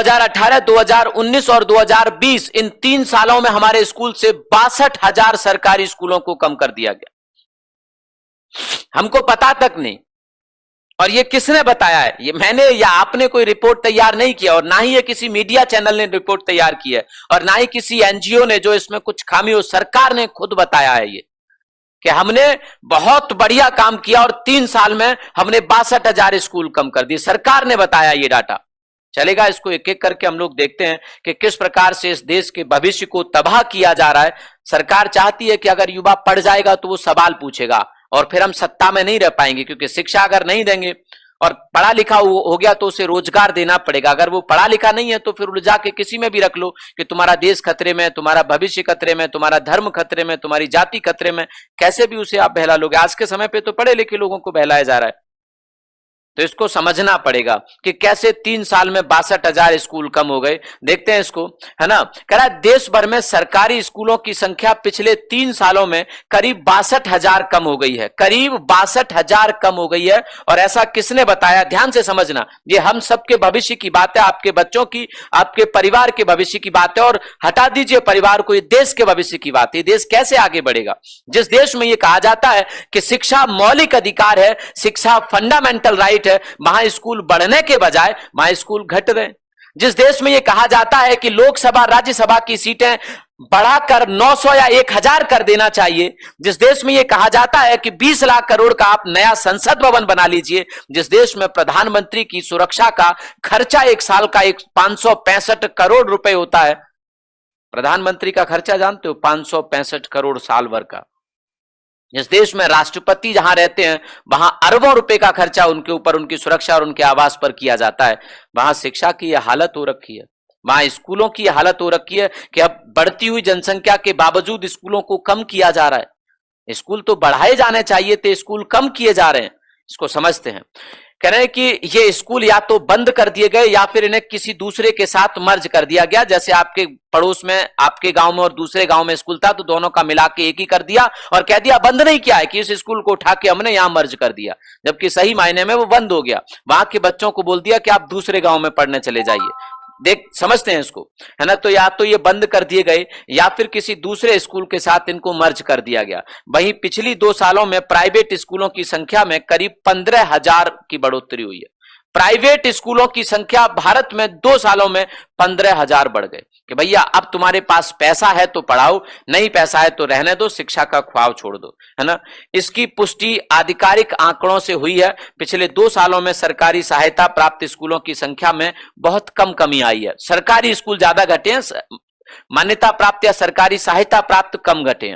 2018, 2019 और 2020 इन 3 सालों में हमारे स्कूल से 62,000 सरकारी स्कूलों को कम कर दिया गया। हमको पता तक नहीं। और ये किसने बताया है? ये मैंने या आपने कोई रिपोर्ट तैयार नहीं किया, और ना ही ये किसी मीडिया चैनल ने रिपोर्ट तैयार की है, और ना ही किसी एनजीओ ने जो इसमें कुछ खामी हो। सरकार ने खुद बताया है ये कि हमने बहुत बढ़िया काम किया और 3 साल में हमने 62,000 स्कूल कम कर दिए। सरकार ने बताया ये डाटा। चलेगा, इसको एक एक करके हम लोग देखते हैं कि किस प्रकार से इस देश के भविष्य को तबाह किया जा रहा है। सरकार चाहती है कि अगर युवा पढ़ जाएगा तो वो सवाल पूछेगा, और फिर हम सत्ता में नहीं रह पाएंगे, क्योंकि शिक्षा अगर नहीं देंगे और पढ़ा लिखा हो गया तो उसे रोजगार देना पड़ेगा। अगर वो पढ़ा लिखा नहीं है तो फिर उलझा के किसी में भी रख लो कि तुम्हारा देश खतरे में, तुम्हारा भविष्य खतरे में, तुम्हारा धर्म खतरे में, तुम्हारी जाति खतरे में, कैसे भी उसे आप बहला लोगे। आज के समय पे तो पढ़े लिखे लोगों को बहलाया जा रहा है। तो इसको समझना पड़ेगा कि कैसे 3 साल में 62,000 स्कूल कम हो गए। देखते हैं इसको, है ना। कह रहा है देश भर में सरकारी स्कूलों की संख्या पिछले 3 सालों में करीब 62,000 कम हो गई है। करीब 62,000 कम हो गई है। और ऐसा किसने बताया? ध्यान से समझना, ये हम सबके भविष्य की बात है, आपके बच्चों की, आपके परिवार के भविष्य की बात है। और हटा दीजिए परिवार को, ये देश के भविष्य की बात है। देश कैसे आगे बढ़ेगा? जिस देश में यह कहा जाता है कि शिक्षा मौलिक अधिकार है, शिक्षा फंडामेंटल राइट है, वहां स्कूल बढ़ने के बजाय वहां स्कूल घट रहे। जिस देश में यह कहा जाता है कि लोकसभा राज्यसभा की सीटें बढ़ाकर 900 या 1000 कर देना चाहिए, जिस देश में यह कहा जाता है कि 20 लाख करोड़ का आप नया संसद भवन बना लीजिए, जिस देश में प्रधानमंत्री की सुरक्षा का खर्चा 1 साल का 565 करोड़ रुपए होता है। प्रधानमंत्री का खर्चा जानते हो? 565 करोड़ साल भर का। जिस देश में राष्ट्रपति जहां रहते हैं वहां अरबों रुपए का खर्चा उनके ऊपर, उनकी सुरक्षा और उनके आवास पर किया जाता है, वहां शिक्षा की यह हालत हो रखी है, वहां स्कूलों की यह हालत हो रखी है कि अब बढ़ती हुई जनसंख्या के बावजूद स्कूलों को कम किया जा रहा है। स्कूल तो बढ़ाए जाने चाहिए थे, स्कूल कम किए जा रहे हैं। इसको समझते हैं। कह रहे हैं कि ये स्कूल या तो बंद कर दिए गए या फिर इन्हें किसी दूसरे के साथ मर्ज कर दिया गया। जैसे आपके पड़ोस में, आपके गांव में और दूसरे गांव में स्कूल था, तो दोनों का मिला के एक ही कर दिया और कह दिया बंद नहीं किया है, कि इस स्कूल को उठा के हमने यहां मर्ज कर दिया, जबकि सही मायने में वो बंद हो गया। वहां के बच्चों को बोल दिया कि आप दूसरे गांव में पढ़ने चले जाइए। देख, समझते हैं इसको, है ना। तो या तो ये बंद कर दिए गए या फिर किसी दूसरे स्कूल के साथ इनको मर्ज कर दिया गया। वहीं पिछली 2 सालों में प्राइवेट स्कूलों की संख्या में करीब 15,000 की बढ़ोतरी हुई है। प्राइवेट स्कूलों की संख्या भारत में 2 सालों में 15,000 बढ़ गए कि भैया अब तुम्हारे पास पैसा है तो पढ़ाओ, नहीं पैसा है तो रहने दो, शिक्षा का ख्वाब छोड़ दो, है ना। इसकी पुष्टि आधिकारिक आंकड़ों से हुई है। पिछले 2 सालों में सरकारी सहायता प्राप्त स्कूलों की संख्या में बहुत कम कमी आई है। सरकारी स्कूल ज्यादा घटे हैं, मान्यता प्राप्त या सरकारी सहायता प्राप्त कम घटे हैं।